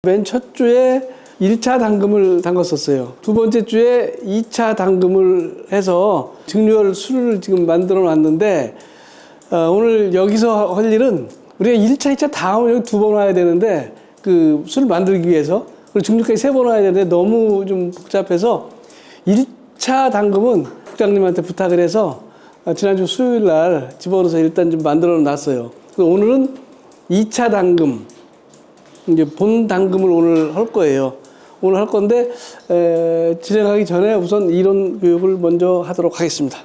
맨 첫 주에 1차 담금을 담갔었어요. 두 번째 주에 2차 담금을 해서 증류할 술을 지금 만들어 놨는데, 오늘 여기서 할 일은 우리가 1차, 2차 다음에 여기 두 번 와야 되는데, 그 술 만들기 위해서. 그리고 증류까지 세 번 와야 되는데 너무 좀 복잡해서 1차 담금은 국장님한테 부탁을 해서 지난주 수요일 날 집어넣어서 일단 좀 만들어 놨어요. 그래서 오늘은 2차 담금, 이제 본 담금을 오늘 할 거예요. 오늘 할 건데, 진행하기 전에 우선 이론 교육을 먼저 하도록 하겠습니다.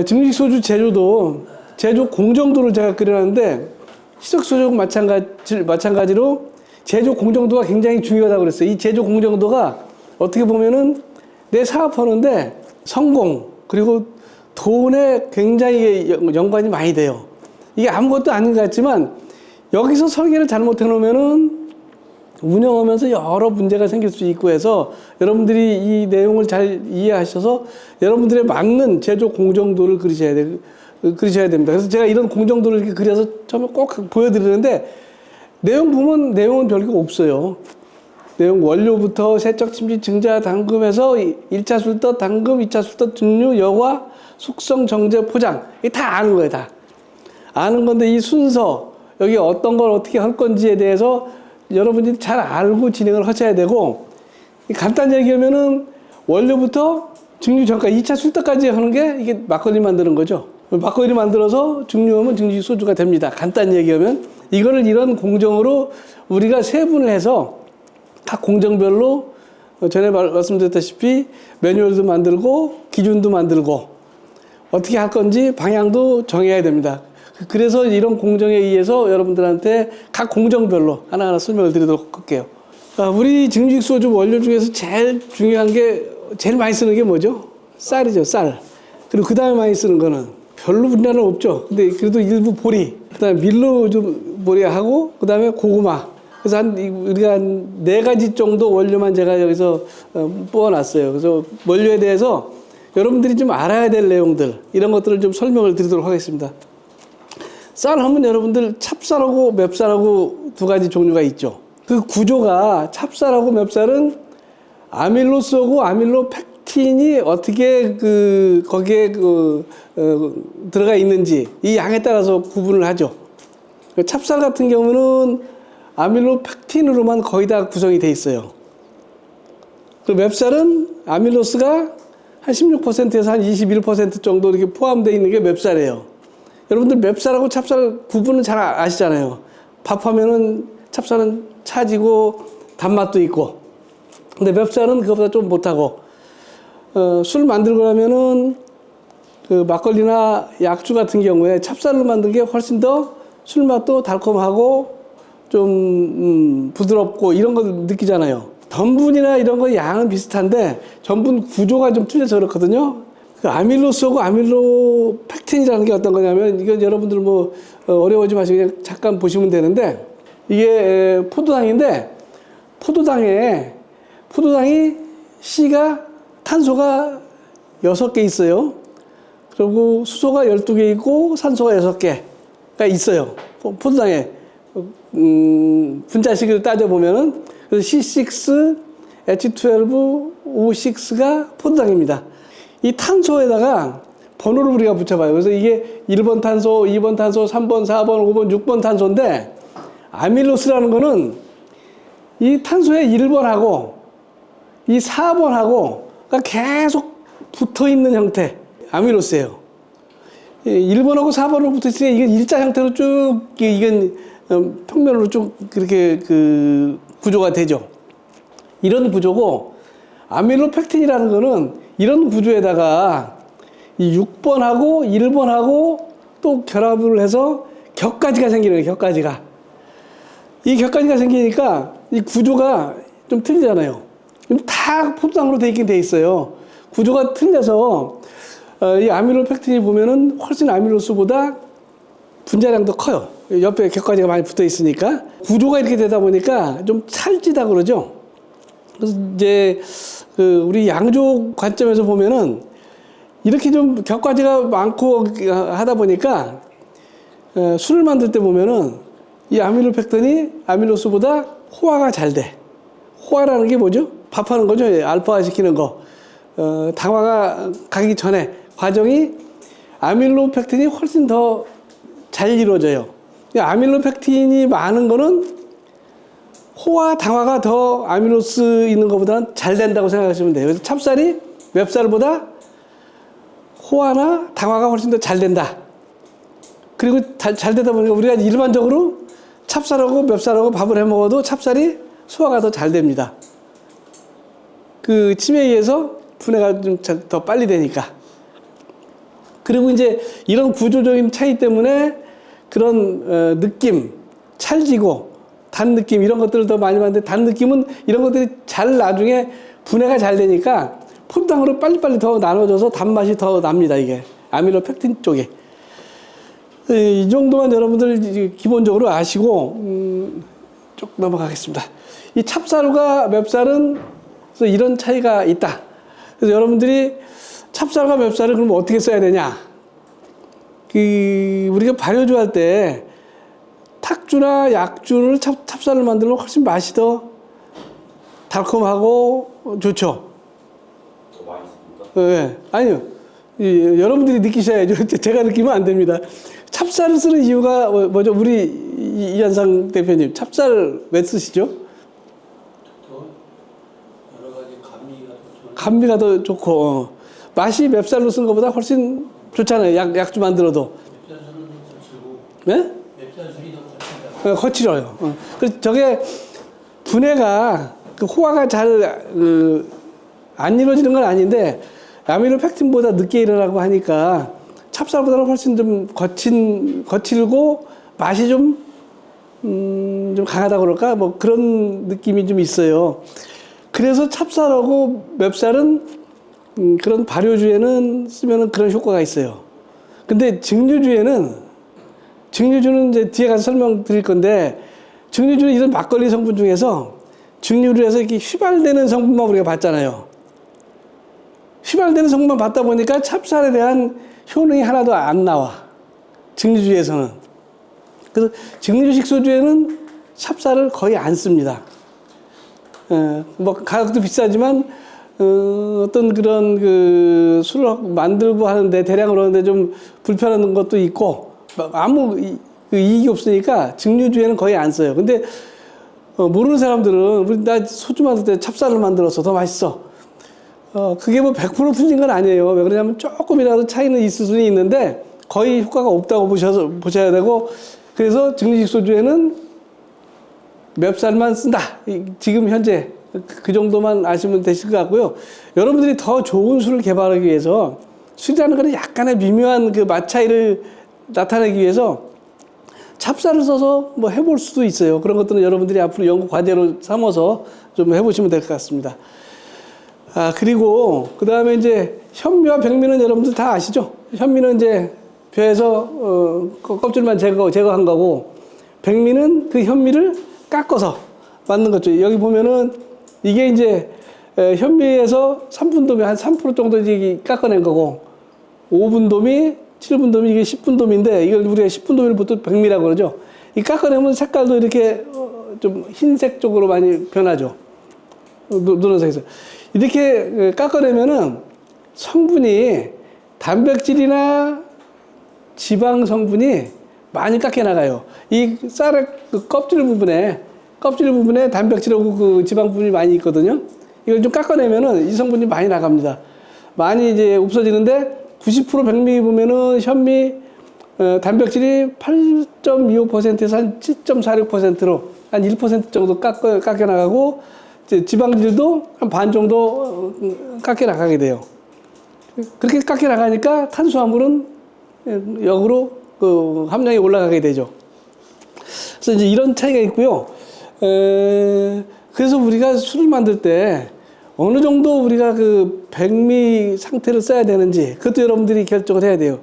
증식 소주 제조 공정도를 제가 그려놨는데, 시적 소주하고 마찬가지로 제조 공정도가 굉장히 중요하다고 그랬어요. 이 제조 공정도가 어떻게 보면은 내 사업하는데 성공, 그리고 돈에 굉장히 연관이 많이 돼요. 이게 아무것도 아닌 것 같지만, 여기서 설계를 잘못해 놓으면은 운영하면서 여러 문제가 생길 수 있고 해서 여러분들이 이 내용을 잘 이해하셔서 여러분들의 맞는 제조 공정도를 그리셔야 됩니다. 그래서 제가 이런 공정도를 이렇게 그려서 처음에 꼭 보여드리는데, 내용 보면 내용은 별게 없어요. 내용 원료부터 세척, 침지, 증자, 담금해서 1차 술떡, 담금, 2차 술떡, 증류, 여과, 숙성, 정제, 포장. 이게 다 아는 거예요, 다. 아는 건데 이 순서, 여기 어떤 걸 어떻게 할 건지에 대해서 여러분들이 잘 알고 진행을 하셔야 되고, 간단히 얘기하면은 원료부터 증류 전까지 2차 술떡까지 하는 게 이게 막걸리 만드는 거죠. 막걸리 만들어서 증류하면 증식 소주가 됩니다. 간단히 얘기하면 이거를 이런 공정으로 우리가 세분을 해서 각 공정별로 전에 말씀드렸다시피 매뉴얼도 만들고 기준도 만들고 어떻게 할 건지 방향도 정해야 됩니다. 그래서 이런 공정에 의해서 여러분들한테 각 공정별로 하나하나 설명을 드리도록 할게요. 우리 증식 소주 원료 중에서 제일 중요한 게, 제일 많이 쓰는 게 뭐죠? 쌀이죠, 쌀. 그리고 그 다음에 많이 쓰는 거는 별로 분량은 없죠. 근데 그래도 일부 보리, 그 다음에 밀로 좀 보리하고, 그 다음에 고구마. 그래서 우리가 한 4가지 정도 원료만 제가 여기서 뽑아놨어요. 그래서 원료에 대해서 여러분들이 좀 알아야 될 내용들, 이런 것들을 좀 설명을 드리도록 하겠습니다. 쌀 하면 여러분들 찹쌀하고 맵쌀하고 두 가지 종류가 있죠. 그 구조가, 찹쌀하고 맵쌀은 아밀로스하고 아밀로펙틴이 어떻게 거기에 들어가 있는지 이 양에 따라서 구분을 하죠. 찹쌀 같은 경우는 아밀로펙틴으로만 거의 다 구성이 돼 있어요. 그리고 맵쌀은 아밀로스가 한 16%에서 한 21% 정도 이렇게 포함되어 있는 게 맵쌀이에요. 여러분들 맵쌀하고 찹쌀 구분은 잘 아시잖아요. 밥하면은 찹쌀은 차지고 단맛도 있고, 근데 맵쌀은 그것보다 좀 못하고, 술 만들고 나면은 그 막걸리나 약주 같은 경우에 찹쌀로 만든 게 훨씬 더 술맛도 달콤하고 좀 부드럽고 이런 거 느끼잖아요. 전분이나 이런 거 양은 비슷한데 전분 구조가 좀 틀려서 그렇거든요. 그 아밀로스하고 아밀로펙틴이라는 게 어떤 거냐면, 이건 여러분들 뭐 어려워하지 마시고 그냥 잠깐 보시면 되는데, 이게 포도당인데, 포도당이 C가 탄소가 6개 있어요. 그리고 수소가 12개 있고 산소가 6개가 있어요. 포도당에 분자식을 따져보면은, 그래서 C6, H12, O6가 포도당입니다. 이 탄소에다가 번호를 우리가 붙여봐요. 그래서 이게 1번 탄소, 2번 탄소, 3번, 4번, 5번, 6번 탄소인데, 아밀로스라는 거는 이 탄소의 1번하고 이 4번하고가 계속 붙어 있는 형태, 아밀로스예요. 1번하고 4번으로 붙어 있으니까 이건 일자 형태로 쭉, 이건 평면으로 쭉 그렇게 구조가 되죠. 이런 구조고, 아밀로펙틴이라는 거는 이런 구조에다가 이 6번하고 1번하고 또 결합을 해서 격가지가 생기는 거예요, 격가지가. 이 격가지가 생기니까 이 구조가 좀 틀리잖아요. 다 포도당으로 돼 있긴 돼 있어요. 구조가 틀려서 이 아밀로펙틴이 보면은 훨씬 아밀로스보다 분자량도 커요. 옆에 격가지가 많이 붙어 있으니까. 구조가 이렇게 되다 보니까 좀 찰지다 그러죠. 그래서 이제 우리 양조 관점에서 보면은 이렇게 좀 격가지가 많고 하다 보니까 술을 만들 때 보면은 이 아밀로펙틴이 아밀로스보다 호화가 잘 돼. 호화라는 게 뭐죠? 밥하는 거죠. 알파화 시키는 거. 당화가 가기 전에 과정이 아밀로펙틴이 훨씬 더 잘 이루어져요. 아밀로펙틴이 많은 거는 호화, 당화가 더 아미노스 있는 것보다는 잘 된다고 생각하시면 돼요. 그래서 찹쌀이 맵쌀보다 호화나 당화가 훨씬 더 잘 된다. 그리고 잘 되다 보니까 우리가 일반적으로 찹쌀하고 맵쌀하고 밥을 해 먹어도 찹쌀이 소화가 더 잘 됩니다. 그 침에 의해서 분해가 좀 더 빨리 되니까. 그리고 이제 이런 구조적인 차이 때문에 그런 느낌, 찰지고 단 느낌 이런 것들을 더 많이 받는데, 단 느낌은 이런 것들이 잘 나중에 분해가 잘 되니까 폴당으로 빨리빨리 더 나눠져서 단맛이 더 납니다. 이게 아밀로펙틴 쪽에. 이 정도만 여러분들 기본적으로 아시고 쭉 넘어가겠습니다. 이 찹쌀과 맵쌀은 이런 차이가 있다. 그래서 여러분들이 찹쌀과 맵쌀을 그럼 어떻게 써야 되냐? 우리가 발효주 할 때 탁주나 약주를 찹쌀을 만들면 훨씬 맛이 더 달콤하고 좋죠. 더 맛있습니까? 네. 아니요. 여러분들이 느끼셔야죠. 제가 느끼면 안 됩니다. 찹쌀을 쓰는 이유가 뭐죠? 우리 이현상 대표님, 찹쌀 왜 쓰시죠? 더 여러 가지 감미가 더 좋고, 맛이 맵쌀로 쓴 것보다 훨씬 좋잖아요. 약주 만들어도. 맵쌀술은 거칠고 네? 맵쌀술이 더 거칠다. 거칠어요. 그래서 저게 분해가 그 호화가 잘 안 이루어지는 건 아닌데 아밀로펙틴보다 늦게 일어나고 하니까 찹쌀보다는 훨씬 좀 거칠고 맛이 좀 강하다 그럴까? 뭐 그런 느낌이 좀 있어요. 그래서 찹쌀하고 맵쌀은 그런 발효주에는 쓰면은 그런 효과가 있어요. 근데 증류주는 이제 뒤에 가서 설명드릴 건데, 증류주는 이런 막걸리 성분 중에서 증류주에서 이렇게 휘발되는 성분만 우리가 봤잖아요. 휘발되는 성분만 봤다 보니까 찹쌀에 대한 효능이 하나도 안 나와. 증류주에서는. 그래서 증류식 소주에는 찹쌀을 거의 안 씁니다. 뭐 가격도 비싸지만 어떤 그런 그 술을 만들고 하는데 대량으로 하는데 좀 불편한 것도 있고 아무 이익이 없으니까 증류주에는 거의 안 써요. 근데 모르는 사람들은 나 소주 만들 때 찹쌀을 만들어서 더 맛있어. 그게 뭐 100% 틀린 건 아니에요. 왜 그러냐면 조금이라도 차이는 있을 수는 있는데 거의 효과가 없다고 보셔야 되고, 그래서 증류식 소주에는 맵쌀만 쓴다. 지금 현재 그 정도만 아시면 되실 것 같고요. 여러분들이 더 좋은 술을 개발하기 위해서, 술이라는 것은 약간의 미묘한 그 맛 차이를 나타내기 위해서 찹쌀을 써서 뭐 해볼 수도 있어요. 그런 것들은 여러분들이 앞으로 연구 과제로 삼아서 좀 해보시면 될 것 같습니다. 그리고 그 다음에 이제 현미와 백미는 여러분들 다 아시죠? 현미는 이제 벼에서 껍질만 제거한 거고, 백미는 그 현미를 깎아서 만든 거죠. 여기 보면은 이게 이제 현미에서 3분도미 한 3% 정도 이제 깎아낸 거고, 5분도미, 7분도미, 이게 10분도미인데 이걸 우리가 10분도미를 보통 백미라고 그러죠. 이 깎아내면 색깔도 이렇게 좀 흰색 쪽으로 많이 변하죠. 노란색에서. 이렇게 깎아내면은 성분이 단백질이나 지방 성분이 많이 깎여 나가요. 이 쌀의 그 껍질 부분에 단백질하고 그 지방 부분이 많이 있거든요. 이걸 좀 깎아내면은 이 성분이 많이 나갑니다. 많이 이제 없어지는데 90% 백미 보면은 현미 단백질이 8.25%에서 한 7.46%로 한 1% 정도 깎여 나가고, 지방질도 한 반 정도 깎여 나가게 돼요. 그렇게 깎여 나가니까 탄수화물은 역으로 그 함량이 올라가게 되죠. 그래서 이제 이런 차이가 있고요. 그래서 우리가 술을 만들 때 어느 정도 우리가 그 백미 상태를 써야 되는지 그것도 여러분들이 결정을 해야 돼요.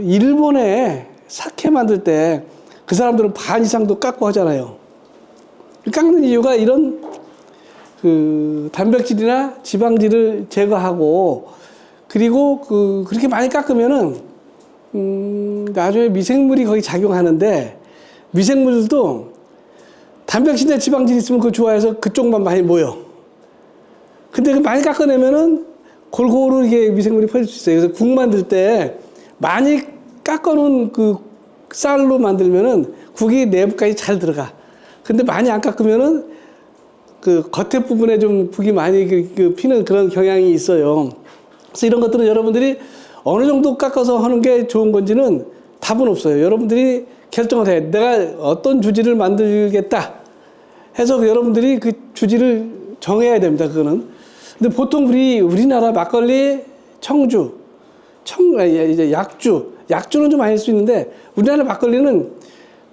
일본에 사케 만들 때 그 사람들은 반 이상도 깎고 하잖아요. 깎는 이유가 이런 그 단백질이나 지방질을 제거하고, 그리고 그렇게 많이 깎으면은 나중에 미생물이 거기 작용하는데, 미생물도 단백질이나 지방질이 있으면 그거 좋아해서 그쪽만 많이 모여. 근데 그 많이 깎아내면은 골고루 이게 미생물이 퍼질 수 있어요. 그래서 국 만들 때 많이 깎아놓은 그 쌀로 만들면은 국이 내부까지 잘 들어가. 근데 많이 안 깎으면은 그 겉에 부분에 좀 국이 많이 피는 그런 경향이 있어요. 그래서 이런 것들은 여러분들이 어느 정도 깎아서 하는 게 좋은 건지는 답은 없어요. 여러분들이 결정을 해. 내가 어떤 주지를 만들겠다 해서 여러분들이 그 주지를 정해야 됩니다. 그거는. 근데 보통 우리나라 막걸리, 청주, 이제 약주는 좀 아닐 수 있는데 우리나라 막걸리는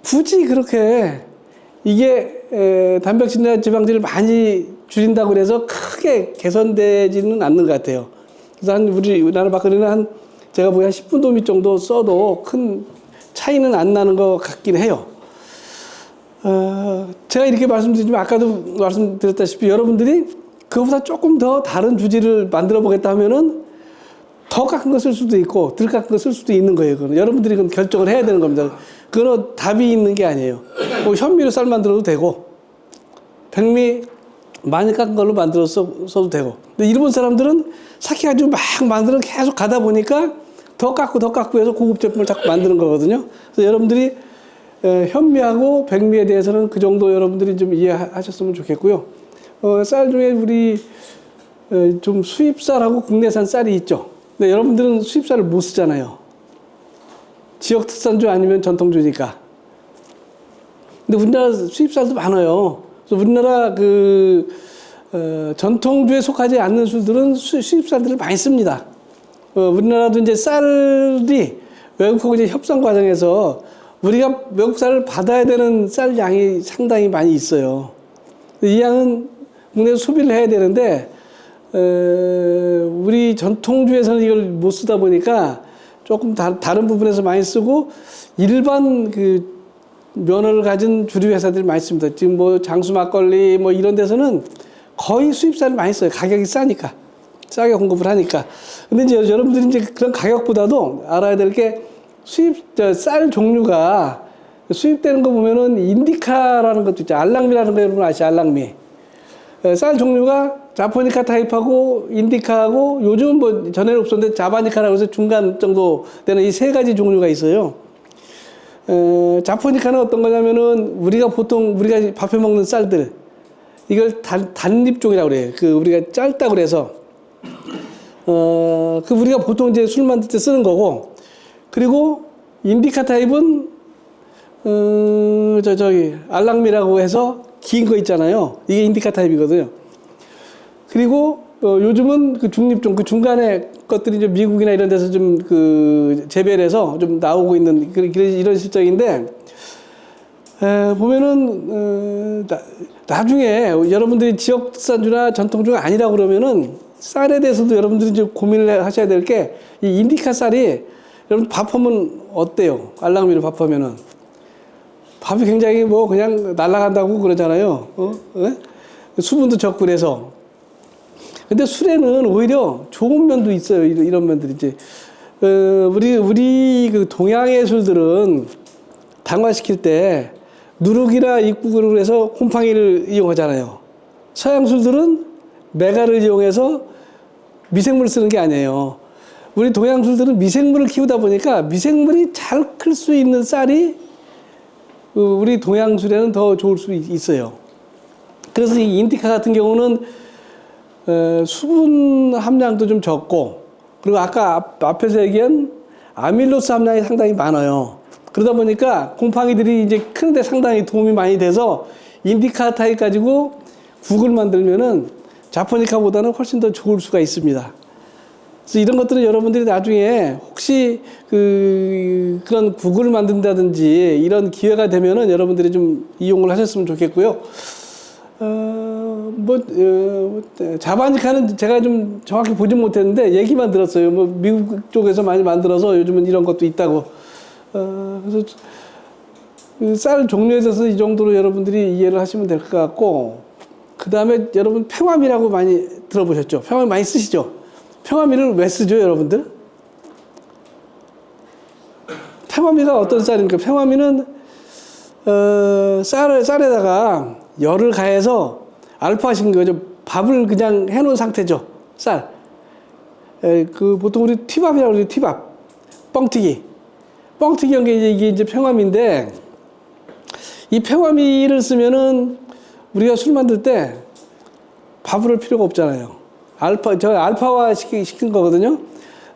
굳이 그렇게 이게 단백질이나 지방질을 많이 줄인다고 그래서 크게 개선되지는 않는 것 같아요. 그래서 우리나라 막걸리는 제가 보기엔 한 10분 도미 정도 써도 큰 차이는 안 나는 것 같긴 해요. 제가 이렇게 말씀드리지만 아까도 말씀드렸다시피 여러분들이 그거보다 조금 더 다른 주지를 만들어 보겠다 하면은 더 깎은 거 쓸 수도 있고 덜 깎은 거 쓸 수도 있는 거예요. 그건 여러분들이 그건 결정을 해야 되는 겁니다. 그건 답이 있는 게 아니에요. 뭐 현미로 쌀 만들어도 되고 백미 많이 깎은 걸로 만들어서 써도 되고. 근데 일본 사람들은 사케 가지고 막 만들어 계속 가다 보니까 더 깎고 해서 고급 제품을 자꾸 만드는 거거든요. 그래서 여러분들이 현미하고 백미에 대해서는 그 정도 여러분들이 좀 이해하셨으면 좋겠고요. 쌀 중에 우리 좀 수입쌀하고 국내산 쌀이 있죠. 근데 여러분들은 수입쌀을 못 쓰잖아요. 지역 특산주 아니면 전통주니까. 근데 우리나라 수입쌀도 많아요. 그래서 우리나라 전통주에 속하지 않는 술들은 수입쌀들을 많이 씁니다. 우리나라도 이제 쌀이 외국하고 이제 협상 과정에서 우리가 외국 쌀을 받아야 되는 쌀 양이 상당히 많이 있어요. 이 양은 국내에서 소비를 해야 되는데 우리 전통주에서는 이걸 못 쓰다 보니까 조금 다른 부분에서 많이 쓰고 일반 그 면허를 가진 주류 회사들이 많이 씁니다. 지금 뭐 장수 막걸리 뭐 이런 데서는 거의 수입쌀을 많이 써요. 가격이 싸니까. 싸게 공급을 하니까. 근데 이제 여러분들이 이제 그런 가격보다도 알아야 될 게 쌀 종류가 수입되는 거 보면은 인디카라는 것도 있죠. 알랑미라는 거 여러분 아시죠? 알랑미. 쌀 종류가 자포니카 타입하고 인디카하고 요즘 뭐 전에는 없었는데 자바니카라고 해서 중간 정도 되는 이 세 가지 종류가 있어요. 자포니카는 어떤 거냐면은 우리가 밥해 먹는 쌀들 이걸 단잎종이라고 그래요. 우리가 짧다고 그래서 우리가 보통 이제 술 만들 때 쓰는 거고, 그리고 인디카 타입은 알랑미라고 해서 긴 거 있잖아요. 이게 인디카 타입이거든요. 그리고 요즘은 그 중립종, 그 중간에 것들이 이제 미국이나 이런 데서 좀 재배를 해서 좀 나오고 있는 이런 실정인데, 보면은 나중에 여러분들이 지역 특산주나 전통주가 아니라고 그러면은 쌀에 대해서도 여러분들이 이제 고민을 하셔야 될 게, 이 인디카 쌀이 여러분 밥하면 어때요? 알랑미로 밥하면은 밥이 굉장히 뭐 그냥 날아간다고 그러잖아요. 수분도 적고 그래서. 근데 술에는 오히려 좋은 면도 있어요. 이런 면들이 이제 우리 그 동양의 술들은 당화시킬 때 누룩이나 입국을 해서 곰팡이를 이용하잖아요. 서양 술들은 메가를 이용해서 미생물을 쓰는 게 아니에요. 우리 동양 술들은 미생물을 키우다 보니까 미생물이 잘 클 수 있는 쌀이 우리 동양 술에는 더 좋을 수 있어요. 그래서 이 인디카 같은 경우는 수분 함량도 좀 적고, 그리고 아까 앞에서 얘기한 아밀로스 함량이 상당히 많아요. 그러다 보니까 곰팡이들이 이제 크는데 상당히 도움이 많이 돼서 인디카 타입 가지고 국을 만들면은 자포니카보다는 훨씬 더 좋을 수가 있습니다. 그래서 이런 것들은 여러분들이 나중에 혹시 그런 국을 만든다든지 이런 기회가 되면은 여러분들이 좀 이용을 하셨으면 좋겠고요. 자바니카는 제가 좀 정확히 보진 못했는데 얘기만 들었어요. 뭐 미국 쪽에서 많이 만들어서 요즘은 이런 것도 있다고. 그래서 쌀 종류에 대해서 이 정도로 여러분들이 이해를 하시면 될 것 같고, 그 다음에 여러분 평화미라고 많이 들어보셨죠? 평화미 많이 쓰시죠? 평화미를 왜 쓰죠, 여러분들? 평화미가 어떤 쌀입니까? 평화미는 쌀에다가 열을 가해서 알파화시킨 거죠. 밥을 그냥 해놓은 상태죠. 쌀. 보통 우리 티밥이라고 그러죠. 티밥. 뻥튀기. 뻥튀기한 게 이게 이제 평화미인데, 이 평화미를 쓰면은 우리가 술 만들 때 밥을 할 필요가 없잖아요. 알파화 시킨 거거든요.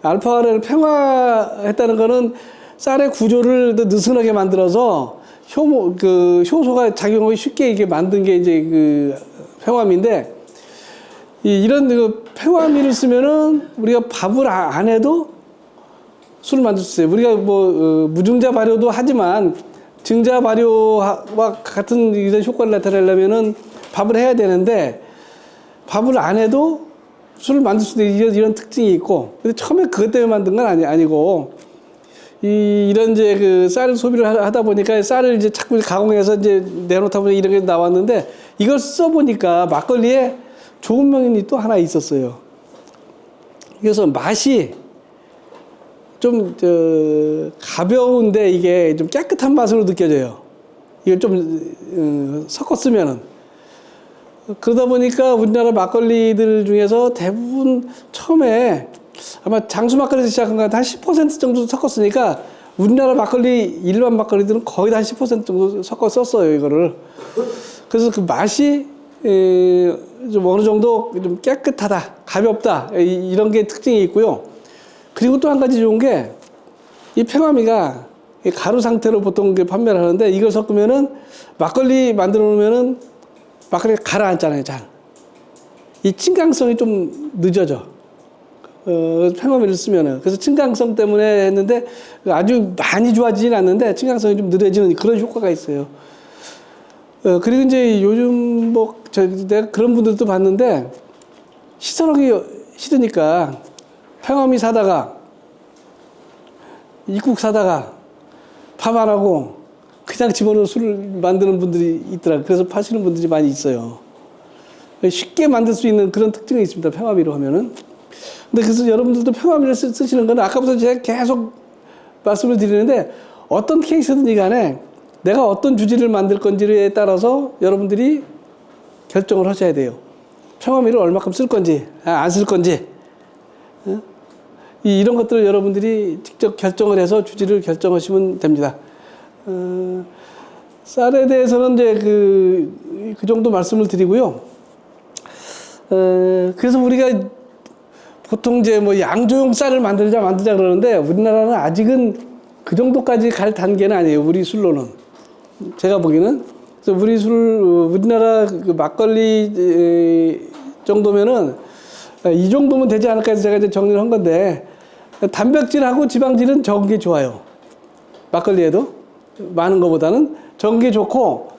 알파화를 평화했다는 거는 쌀의 구조를 더 느슨하게 만들어서 효소가 작용하기 쉽게 이게 만든 게 이제 그 평화미인데, 이런 그 평화미를 쓰면은 우리가 밥을 안 해도 술을 만들 수 있어요. 우리가 무증자 발효도 하지만 증자 발효와 같은 이런 효과를 나타내려면은 밥을 해야 되는데, 밥을 안 해도 술을 만들 수 있는 이런 특징이 있고, 근데 처음에 그것 때문에 만든 건 아니고, 이런 이제 그 쌀 소비를 하다 보니까 쌀을 이제 자꾸 가공해서 이제 내놓다 보니 이런 게 나왔는데, 이걸 써보니까 막걸리에 좋은 면이 또 하나 있었어요. 그래서 맛이 좀 가벼운데 이게 좀 깨끗한 맛으로 느껴져요. 이걸 좀 섞었으면은. 그러다 보니까 우리나라 막걸리들 중에서 대부분 처음에 아마 장수 막걸리에서 시작한 거 한 10% 정도 섞었으니까, 우리나라 막걸리 일반 막걸리들은 거의 다 한 10% 정도 섞어 썼어요, 이거를. 그래서 그 맛이 좀 어느 정도 좀 깨끗하다, 가볍다, 이런 게 특징이 있고요. 그리고 또 한 가지 좋은 게, 이 평화미가 가루 상태로 보통 판매를 하는데, 이걸 섞으면은 막걸리 만들어 놓으면은 막걸리가 가라앉잖아요, 잘. 이 층강성이 좀 늦어져. 평화미를 쓰면은. 그래서 층강성 때문에 했는데, 아주 많이 좋아지진 않는데 층강성이 좀 느려지는 그런 효과가 있어요. 그리고 이제 요즘 내가 그런 분들도 봤는데, 시선하기 싫으니까 평화미 사다가, 익국 사다가 밥 안 하고 그냥 집어넣어 술을 만드는 분들이 있더라고요. 그래서 파시는 분들이 많이 있어요. 쉽게 만들 수 있는 그런 특징이 있습니다, 평화미로 하면은. 근데 그래서 여러분들도 평화미를 쓰시는 거는 아까부터 제가 계속 말씀을 드리는데, 어떤 케이스든지 간에 내가 어떤 주지를 만들 건지에 따라서 여러분들이 결정을 하셔야 돼요. 평화미를 얼마큼 쓸 건지, 안 쓸 건지. 이런 것들을 여러분들이 직접 결정을 해서 주지를 결정하시면 됩니다. 쌀에 대해서는 이제 그 정도 말씀을 드리고요. 그래서 우리가 보통 이제 양조용 쌀을 만들자 그러는데, 우리나라는 아직은 그 정도까지 갈 단계는 아니에요, 우리 술로는. 제가 보기에는. 그래서 우리나라 그 막걸리 정도면은 이 정도면 되지 않을까 해서 제가 이제 정리를 한 건데, 단백질하고 지방질은 적은 게 좋아요. 막걸리에도 많은 것보다는 적은 게 좋고,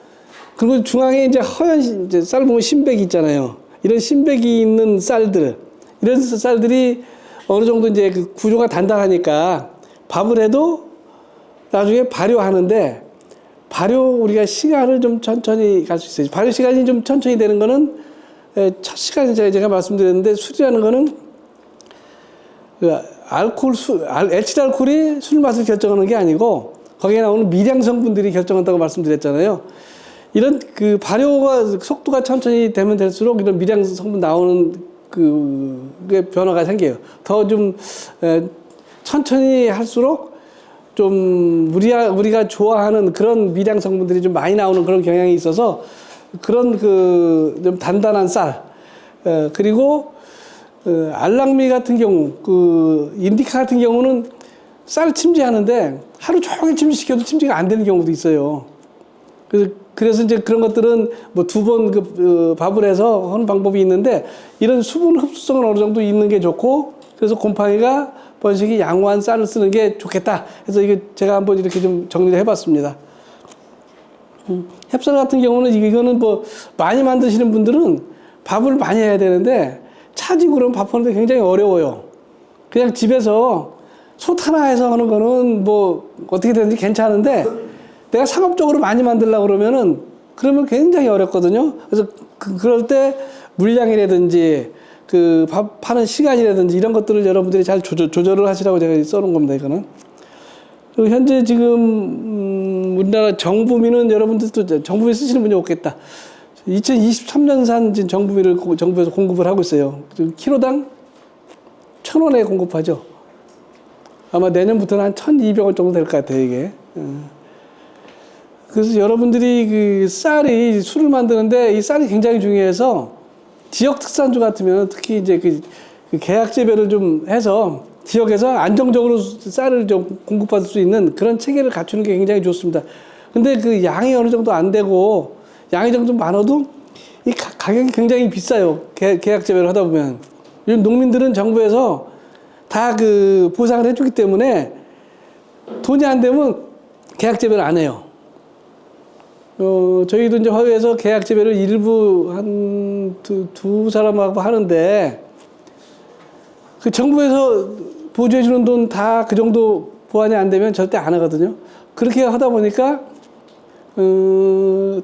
그리고 중앙에 이제 허연 쌀 보면 신백이 있잖아요. 이런 신백이 있는 쌀들, 이런 쌀들이 어느 정도 이제 그 구조가 단단하니까 밥을 해도 나중에 발효하는데, 우리가 시간을 좀 천천히 갈 수 있어요. 발효 시간이 좀 천천히 되는 거는, 첫 시간에 제가 말씀드렸는데, 술이라는 거는 에틸 알코올이 술 맛을 결정하는 게 아니고, 거기에 나오는 미량 성분들이 결정한다고 말씀드렸잖아요. 이런 그 발효가 속도가 천천히 되면 될수록 이런 미량 성분 나오는 그 변화가 생겨요. 더 좀 천천히 할수록 좀 우리가 좋아하는 그런 미량 성분들이 좀 많이 나오는 그런 경향이 있어서, 그런 좀 단단한 쌀, 그리고 알랑미 같은 경우, 인디카 같은 경우는 쌀 침지하는데 하루 종일 침지시켜도 침지가 안 되는 경우도 있어요. 그래서 이제 그런 것들은 2번 밥을 해서 하는 방법이 있는데, 이런 수분 흡수성은 어느 정도 있는 게 좋고, 그래서 곰팡이가 번식이 양호한 쌀을 쓰는 게 좋겠다. 그래서 이게 제가 한번 이렇게 좀 정리를 해봤습니다. 햅쌀 같은 경우는 이거는 많이 만드시는 분들은 밥을 많이 해야 되는데, 차지고 그러면 밥하는데 굉장히 어려워요. 그냥 집에서 솥 하나 해서 하는 거는 어떻게 되는지 괜찮은데, 내가 상업적으로 많이 만들려고 그러면 굉장히 어렵거든요. 그래서 그럴 때 물량이라든지 밥 파는 시간이라든지 이런 것들을 여러분들이 잘 조절을 하시라고 제가 써놓은 겁니다, 이거는. 그리고 현재 지금 우리나라 정부미는 여러분들도 정부미 쓰시는 분이 없겠다. 2023년산 지금 정부미를 정부에서 공급을 하고 있어요. 키로당 1,000원에 공급하죠. 아마 내년부터는 한 1,200원 정도 될 것 같아요, 이게. 그래서 여러분들이 그 쌀이 술을 만드는데 이 쌀이 굉장히 중요해서 지역 특산주 같으면 특히 이제 그 계약 재배를 좀 해서 지역에서 안정적으로 쌀을 좀 공급받을 수 있는 그런 체계를 갖추는 게 굉장히 좋습니다. 근데 그 양이 어느 정도 안 되고 양이 정도 많아도 이 가격이 굉장히 비싸요. 계약 재배를 하다 보면. 요즘 농민들은 정부에서 다 그 보상을 해주기 때문에 돈이 안 되면 계약 재배를 안 해요. 저희도 이제 화훼에서 계약 재배를 일부 한 두 사람하고 하는데 그 정부에서 보조해주는 돈 다 그 정도 보완이 안 되면 절대 안 하거든요. 그렇게 하다 보니까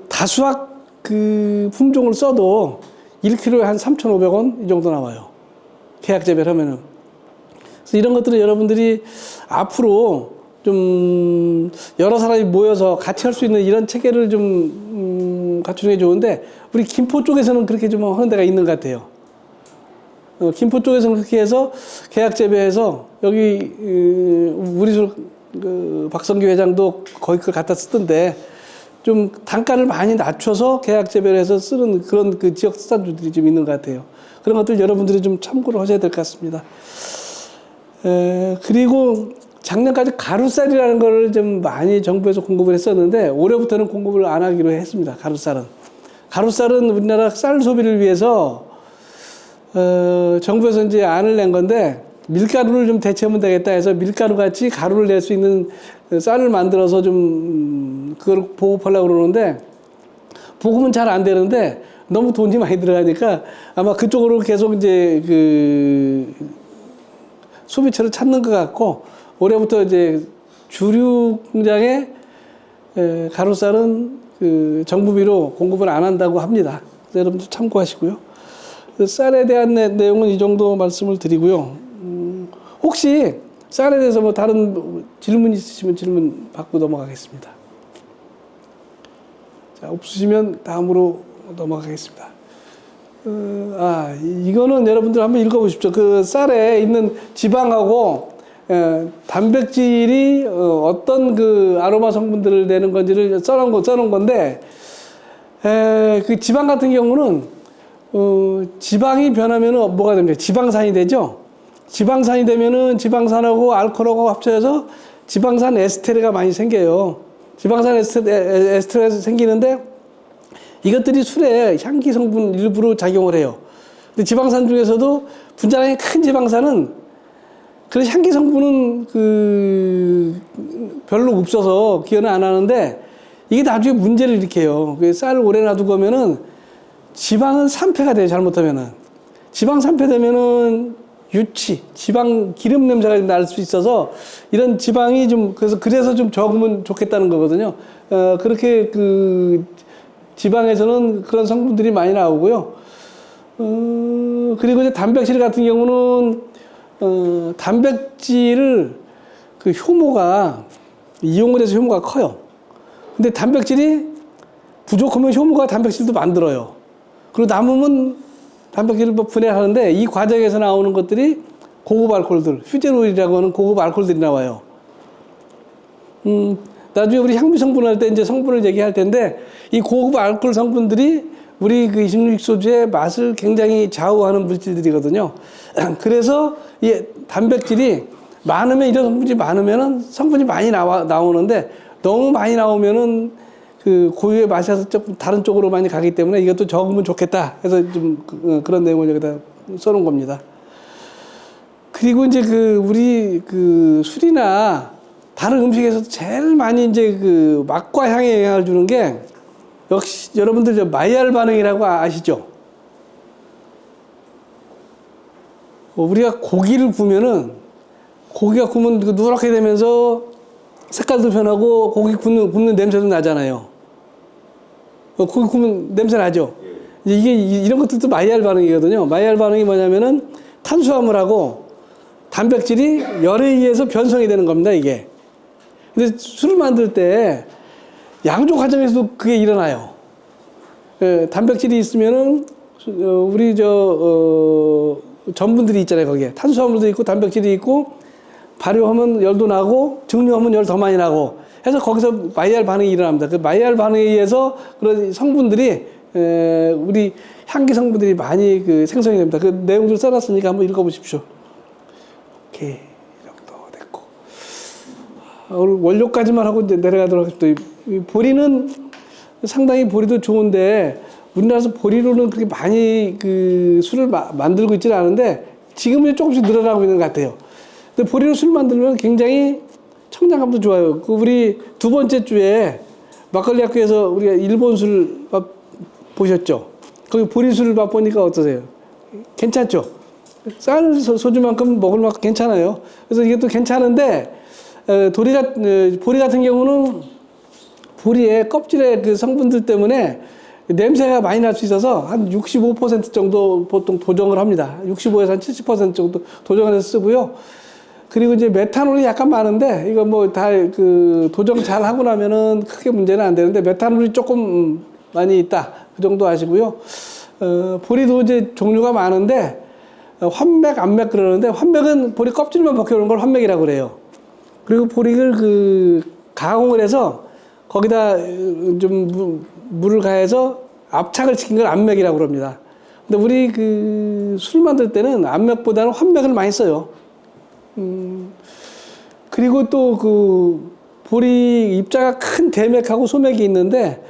다수학 그 품종을 써도 1kg에 한 3,500원 이 정도 나와요. 계약 재배를 하면은. 그래서 이런 것들은 여러분들이 앞으로 좀 여러 사람이 모여서 같이 할 수 있는 이런 체계를 좀 갖추는 게 좋은데 우리 김포 쪽에서는 그렇게 좀 하는 데가 있는 것 같아요. 김포 쪽에서는 그렇게 해서 계약 재배해서 여기 우리 그 박성규 회장도 거기 걸 갖다 쓰던데 좀 단가를 많이 낮춰서 계약 재배를 해서 쓰는 그런 그 지역 특산주들이 좀 있는 것 같아요. 그런 것들 여러분들이 좀 참고를 하셔야 될 것 같습니다. 그리고 작년까지 가루쌀이라는 걸 좀 많이 정부에서 공급을 했었는데 올해부터는 공급을 안 하기로 했습니다. 가루쌀은 우리나라 쌀 소비를 위해서 정부에서 이제 안을 낸 건데 밀가루를 좀 대체하면 되겠다 해서 밀가루 같이 가루를 낼 수 있는 쌀을 만들어서 좀 그걸 보급하려고 그러는데 보급은 잘 안 되는데 너무 돈이 많이 들어가니까 아마 그쪽으로 계속 이제 그 소비처를 찾는 것 같고 올해부터 이제 주류 공장에 가루쌀은 그 정부비로 공급을 안 한다고 합니다. 여러분들 참고하시고요. 쌀에 대한 내용은 이 정도 말씀을 드리고요. 혹시 쌀에 대해서 뭐 다른 질문 있으시면 질문 받고 넘어가겠습니다. 자, 없으시면 다음으로 넘어가겠습니다. 이거는 여러분들 한번 읽어보십시오. 그 쌀에 있는 지방하고 단백질이 어떤 그 아로마 성분들을 내는 건지를 써놓은 건데, 그 지방 같은 경우는 지방이 변하면은 뭐가 됩니까? 지방산이 되죠? 지방산이 되면은 지방산하고 알코올하고 합쳐져서 지방산 에스테르가 많이 생겨요. 지방산 에스테르가 생기는데 이것들이 술에 향기 성분 일부로 작용을 해요. 근데 지방산 중에서도 분자량이 큰 지방산은 그런 향기 성분은 그 별로 없어서 기여는 안 하는데 이게 나중에 문제를 일으켜요. 쌀을 오래 놔두고 하면은 지방은 산패가 돼요. 잘못하면은 지방 산패되면은 유치, 지방 기름 냄새가 날 수 있어서 이런 지방이 좀 그래서 좀 적으면 좋겠다는 거거든요. 그렇게 그 지방에서는 그런 성분들이 많이 나오고요. 그리고 이제 단백질 같은 경우는 단백질을 그 효모가 이용을 해서 효모가 커요. 근데 단백질이 부족하면 효모가 단백질도 만들어요. 그리고 남으면 단백질을 분해하는데 이 과정에서 나오는 것들이 고급 알코올들, 퓨제놀이라고 하는 고급 알코올들이 나와요. 나중에 우리 향미 성분 할 때 이제 성분을 얘기할 텐데 이 고급 알코올 성분들이 우리 그 26소주의 맛을 굉장히 좌우하는 물질들이거든요. 그래서 이 단백질이 많으면 이런 성분이 많으면은 성분이 많이 나오는데 너무 많이 나오면은 그 고유의 맛에서 조금 다른 쪽으로 많이 가기 때문에 이것도 적으면 좋겠다 해서 좀 그런 내용을 여기다 써놓은 겁니다. 그리고 이제 그 우리 그 술이나 다른 음식에서 제일 많이 이제 그 맛과 향에 영향을 주는 게 역시 여러분들 저 마이야르 반응이라고 아시죠? 우리가 고기를 구우면은 고기가 구우면 누렇게 되면서 색깔도 변하고 고기 굽는 냄새도 나잖아요. 고기 구우면 냄새 나죠? 이게 이런 것들도 마이야르 반응이거든요. 마이야르 반응이 뭐냐면은 탄수화물하고 단백질이 열에 의해서 변성이 되는 겁니다, 이게. 근데 술을 만들 때 양조 과정에서도 그게 일어나요. 단백질이 있으면은 우리 전분들이 있잖아요. 거기에 탄수화물도 있고 단백질이 있고 발효하면 열도 나고 증류하면 열 더 많이 나고 해서 거기서 마이알 반응이 일어납니다. 그 마이알 반응에 의해서 그런 성분들이 우리 향기 성분들이 많이 그 생성이 됩니다. 그 내용들 써놨으니까 한번 읽어보십시오. 오케이, 이 정도 됐고 오늘 원료까지만 하고 이제 내려가도록 하겠습니다. 이 보리는 상당히 보리도 좋은데 우리나라에서 보리로는 그렇게 많이 그 술을 만들고 있지는 않은데 지금은 조금씩 늘어나고 있는 것 같아요. 근데 보리로 술 만들면 굉장히 청량감도 좋아요. 그 우리 두 번째 주에 막걸리 학교에서 우리가 일본 술 보셨죠? 거기 보리 술을 맛보니까 어떠세요? 괜찮죠? 쌀 소주만큼 먹을 만큼 괜찮아요. 그래서 이게 또 괜찮은데 보리 같은 경우는 보리의 껍질의 그 성분들 때문에 냄새가 많이 날 수 있어서 한 65% 정도 보통 도정을 합니다. 65에서 한 70% 정도 도정을 해서 쓰고요. 그리고 이제 메탄올이 약간 많은데 이거 뭐 다 그 도정 잘 하고 나면은 크게 문제는 안 되는데 메탄올이 조금 많이 있다. 그 정도 아시고요. 보리도 이제 종류가 많은데 환맥, 안맥 그러는데 환맥은 보리 껍질만 벗겨오는 걸 환맥이라고 그래요. 그리고 보리를 그 가공을 해서 거기다 좀 물을 가해서 압착을 시킨 걸 안맥이라고 그럽니다. 근데 우리 그 술 만들 때는 안맥보다는 환맥을 많이 써요. 그리고 또 그 보리 입자가 큰 대맥하고 소맥이 있는데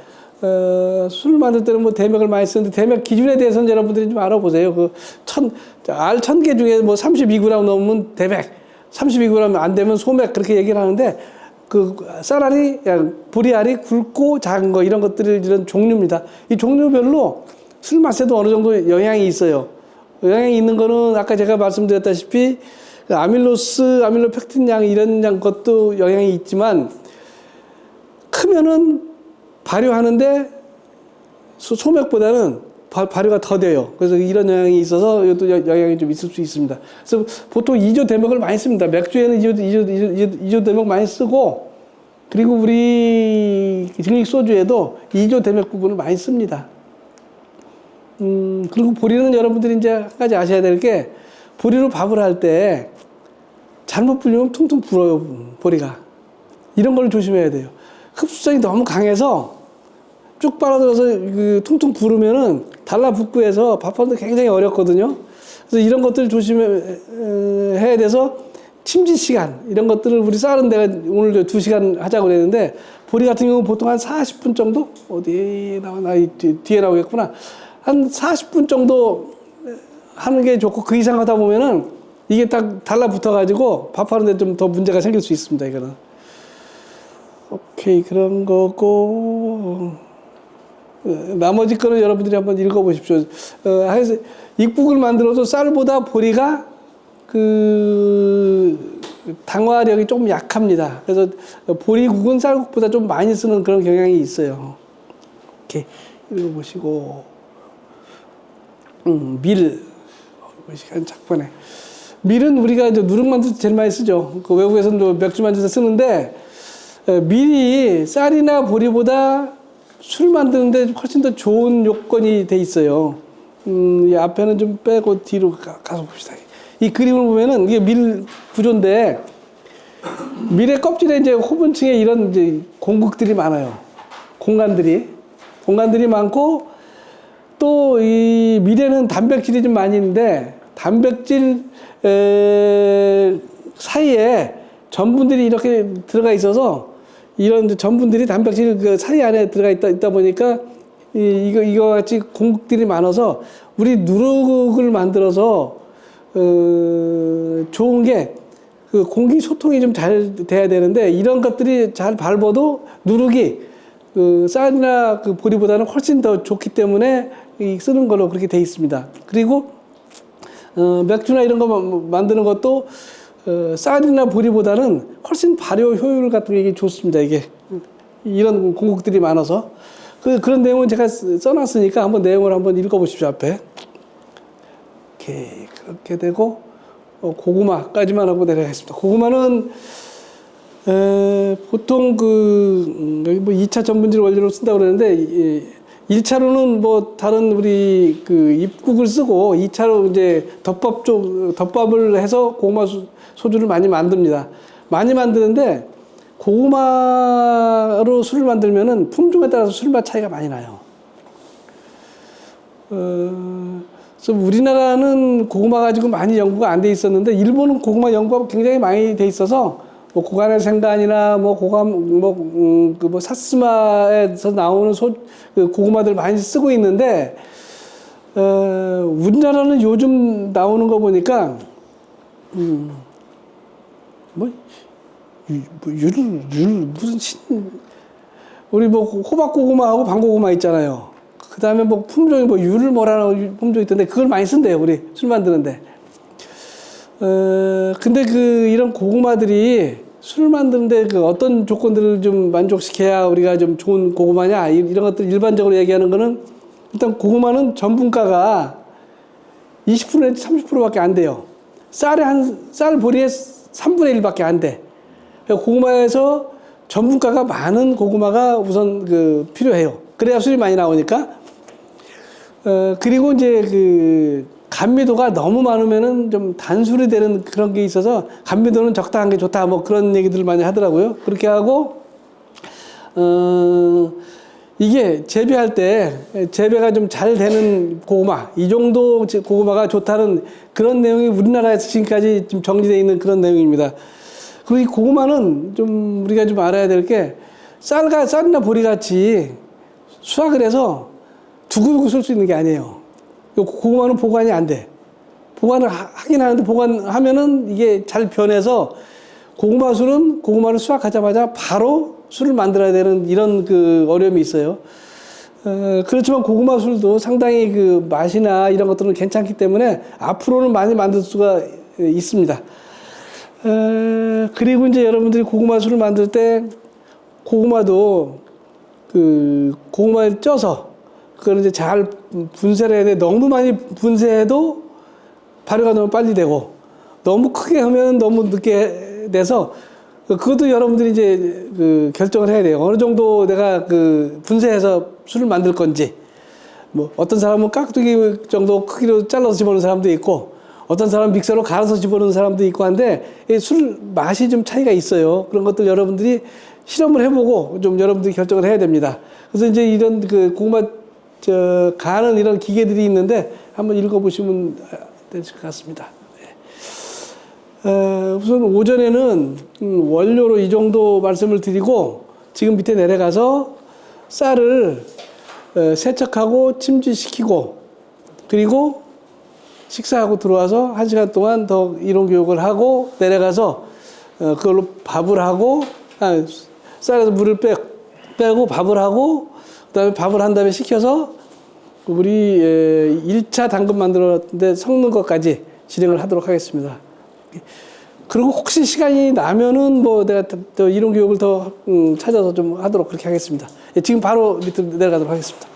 술 만들 때는 뭐 대맥을 많이 쓰는데 대맥 기준에 대해서는 여러분들이 좀 알아보세요. 그 알 1000개 중에 뭐 32g 넘으면 대맥, 32g 안 되면 소맥 그렇게 얘기를 하는데 그 쌀알이 보리알이 굵고 작은 거 이런 것들을 이런 종류입니다. 이 종류별로 술 맛에도 어느 정도 영향이 있어요. 영향이 있는 거는 아까 제가 말씀드렸다시피 아밀로스, 아밀로펙틴 양 이런 양 것도 영향이 있지만 크면은 발효하는데 소맥보다는 발효가 더 돼요. 그래서 이런 영향이 있어서 이것도 영향이 좀 있을 수 있습니다. 그래서 보통 2조 대맥을 많이 씁니다. 맥주에는 2조 대맥 많이 쓰고 그리고 우리 증식 소주에도 2조 대맥 부분을 많이 씁니다. 그리고 보리는 여러분들이 이제 한 가지 아셔야 될 게 보리로 밥을 할 때 잘못 불리면 퉁퉁 불어요, 보리가. 이런 걸 조심해야 돼요. 흡수성이 너무 강해서 쭉 빨아들어서 그 퉁퉁 부르면은 달라붙고 해서 밥하는데 굉장히 어렵거든요. 그래서 이런 것들을 조심해야 돼서 침지 시간, 이런 것들을 우리 쌀은 내가 오늘 2시간 하자고 그랬는데 보리 같은 경우는 보통 한 40분 정도? 어디에 나와? 뒤에 나오겠구나. 한 40분 정도 하는 게 좋고 그 이상 하다 보면은 이게 딱 달라붙어가지고 밥하는데 좀 더 문제가 생길 수 있습니다, 이거는. 오케이, 그런 거고. 나머지 거는 여러분들이 한번 읽어보십시오. 하여튼 익국을 만들어도 쌀보다 보리가 그 당화력이 좀 약합니다. 그래서 보리국은 쌀국보다 좀 많이 쓰는 그런 경향이 있어요. 이렇게 읽어보시고. 밀. 시간 작번에. 밀은 우리가 이제 누룩 만들 때 제일 많이 쓰죠. 그 외국에서는 맥주 만들 때 쓰는데 밀이 쌀이나 보리보다 술 만드는데 훨씬 더 좋은 요건이 돼 있어요. 이 앞에는 좀 빼고 뒤로 가서 봅시다. 이 그림을 보면은 이게 밀 구조인데 밀의 껍질에 이제 호분층에 이런 이제 공극들이 많아요. 공간들이 많고 또 이 밀에는 단백질이 좀 많이 있는데 단백질 사이에 전분들이 이렇게 들어가 있어서 이런 전분들이 단백질 그 사이 안에 들어가 있다 보니까 이거 같이 공극들이 많아서 우리 누룩을 만들어서 좋은 게 그 공기 소통이 좀 잘 돼야 되는데 이런 것들이 잘 밟아도 누룩이 그 쌀이나 그 보리보다는 훨씬 더 좋기 때문에 쓰는 걸로 그렇게 돼 있습니다. 그리고 맥주나 이런 거 만드는 것도 쌀이나 보리보다는 훨씬 발효 효율 같은 게 좋습니다. 이게 이런 공국들이 많아서 그런 내용은 제가 써놨으니까 한번 내용을 한번 읽어보십시오. 앞에 이렇게 그렇게 되고 고구마까지만 하고 내려가겠습니다. 고구마는 보통 여기 뭐 2차 전분질 원료로 쓴다고 그러는데, 1차로는 뭐 다른 우리 입국을 쓰고 2차로 이제 덮밥을 해서 고구마 소주를 많이 만듭니다. 많이 만드는데 고구마로 술을 만들면은 품종에 따라서 술맛 차이가 많이 나요. 그래서 우리나라는 고구마 가지고 많이 연구가 안 돼 있었는데 일본은 고구마 연구가 굉장히 많이 돼 있어서 뭐 고간의 생간이나 뭐 사스마에서 나오는 고구마들 많이 쓰고 있는데 우리나라는 요즘 나오는 거 보니까 우리 뭐 호박 고구마하고 방고구마 있잖아요. 그 다음에 뭐 품종이 뭐 유를 뭐라는 품종이 있던데 그걸 많이 쓴대요. 우리 술 만드는데. 근데 이런 고구마들이 술 만드는데 어떤 조건들을 좀 만족시켜야 우리가 좀 좋은 고구마냐 이런 것들 일반적으로 얘기하는 거는 일단 고구마는 전분가가 20% 내지 30%밖에 안 돼요. 쌀 보리의 3분의 1밖에 안 돼. 고구마에서 전분가가 많은 고구마가 우선 필요해요. 그래야 술이 많이 나오니까. 그리고 이제 감미도가 너무 많으면은 좀 단술이 되는 그런 게 있어서 감미도는 적당한 게 좋다. 뭐 그런 얘기들을 많이 하더라고요. 그렇게 하고, 이게 재배할 때 재배가 좀 잘 되는 고구마, 이 정도 고구마가 좋다는 그런 내용이 우리나라에서 지금까지 좀 정리되어 있는 그런 내용입니다. 그리고 이 고구마는 좀 우리가 좀 알아야 될 게 쌀이나 보리같이 수확을 해서 두고두고 쓸 수 있는 게 아니에요. 고구마는 보관이 안 돼. 보관을 하긴 하는데 보관하면은 이게 잘 변해서 고구마 술은 고구마를 수확하자마자 바로 술을 만들어야 되는 이런 어려움이 있어요. 그렇지만 고구마 술도 상당히 맛이나 이런 것들은 괜찮기 때문에 앞으로는 많이 만들 수가 있습니다. 그리고 이제 여러분들이 고구마 술을 만들 때 고구마도 고구마를 쪄서 그걸 이제 잘 분쇄를 해야 돼. 너무 많이 분쇄해도 발효가 너무 빨리 되고 너무 크게 하면 너무 늦게 돼서 그것도 여러분들이 이제 결정을 해야 돼요. 어느 정도 내가 분쇄해서 술을 만들 건지. 뭐 어떤 사람은 깍두기 정도 크기로 잘라서 집어넣는 사람도 있고 어떤 사람은 믹서로 갈아서 집어넣는 사람도 있고 한데 술 맛이 좀 차이가 있어요. 그런 것들 여러분들이 실험을 해보고 좀 여러분들이 결정을 해야 됩니다. 그래서 이제 이런 고구마 가는 이런 기계들이 있는데 한번 읽어보시면 될 것 같습니다. 우선 오전에는 원료로 이 정도 말씀을 드리고 지금 밑에 내려가서 쌀을 세척하고 침지시키고 그리고 식사하고 들어와서 1시간 동안 더 이론 교육을 하고 내려가서 그걸로 밥을 하고 쌀에서 물을 빼고 밥을 하고 그다음에 밥을 한 다음에 식혀서 우리 1차 당근 만들었는데 섞는 것까지 진행을 하도록 하겠습니다. 그리고 혹시 시간이 나면은 뭐 내가 더 이론 교육을 더 찾아서 좀 하도록 그렇게 하겠습니다. 지금 바로 밑으로 내려가도록 하겠습니다.